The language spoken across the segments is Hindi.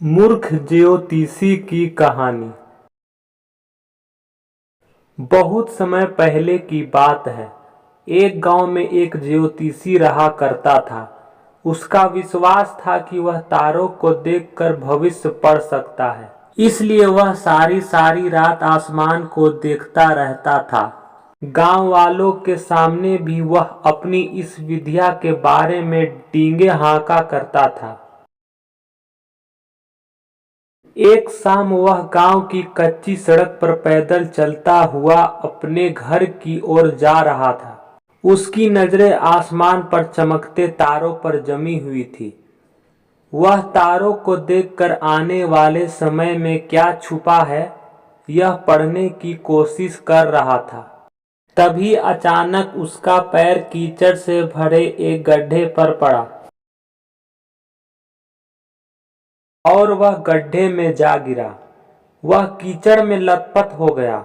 मूर्ख ज्योतिषी की कहानी। बहुत समय पहले की बात है। एक गांव में एक ज्योतिषी रहा करता था। उसका विश्वास था कि वह तारों को देखकर भविष्य पढ़ सकता है, इसलिए वह सारी सारी रात आसमान को देखता रहता था। गांव वालों के सामने भी वह अपनी इस विद्या के बारे में डींगे हाँका करता था। एक शाम वह गांव की कच्ची सड़क पर पैदल चलता हुआ अपने घर की ओर जा रहा था। उसकी नजरें आसमान पर चमकते तारों पर जमी हुई थी। वह तारों को देखकर आने वाले समय में क्या छुपा है, यह पढ़ने की कोशिश कर रहा था। तभी अचानक उसका पैर कीचड़ से भरे एक गड्ढे पर पड़ा और वह गड्ढे में जा गिरा। वह कीचड़ में लथपथ हो गया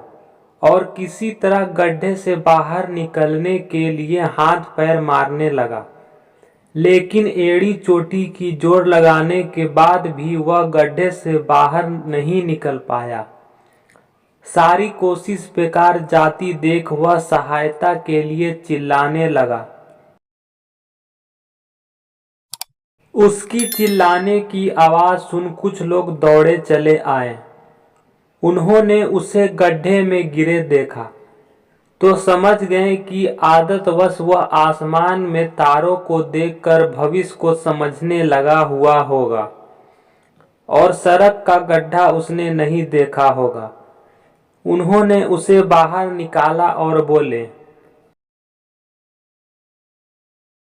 और किसी तरह गड्ढे से बाहर निकलने के लिए हाथ पैर मारने लगा, लेकिन एड़ी चोटी की जोर लगाने के बाद भी वह गड्ढे से बाहर नहीं निकल पाया। सारी कोशिश बेकार जाती देख वह सहायता के लिए चिल्लाने लगा। उसकी चिल्लाने की आवाज सुन कुछ लोग दौड़े चले आए। उन्होंने उसे गड्ढे में गिरे देखा तो समझ गए कि आदतवश वह आसमान में तारों को देखकर भविष्य को समझने लगा हुआ होगा और सड़क का गड्ढा उसने नहीं देखा होगा। उन्होंने उसे बाहर निकाला और बोले,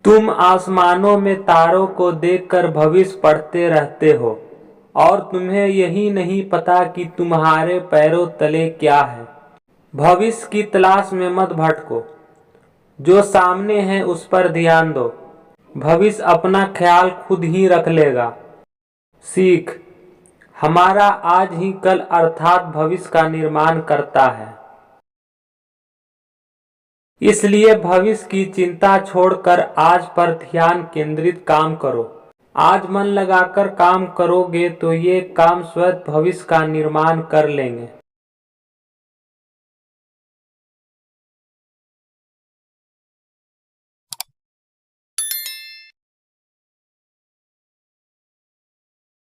तुम आसमानों में तारों को देखकर भविष्य पढ़ते रहते हो और तुम्हें यही नहीं पता कि तुम्हारे पैरों तले क्या है। भविष्य की तलाश में मत भटको, जो सामने है उस पर ध्यान दो। भविष्य अपना ख्याल खुद ही रख लेगा। सीख, हमारा आज ही कल अर्थात भविष्य का निर्माण करता है। इसलिए भविष्य की चिंता छोड़कर आज पर ध्यान केंद्रित काम करो। आज मन लगाकर काम करोगे तो ये काम स्वयं भविष्य का निर्माण कर लेंगे।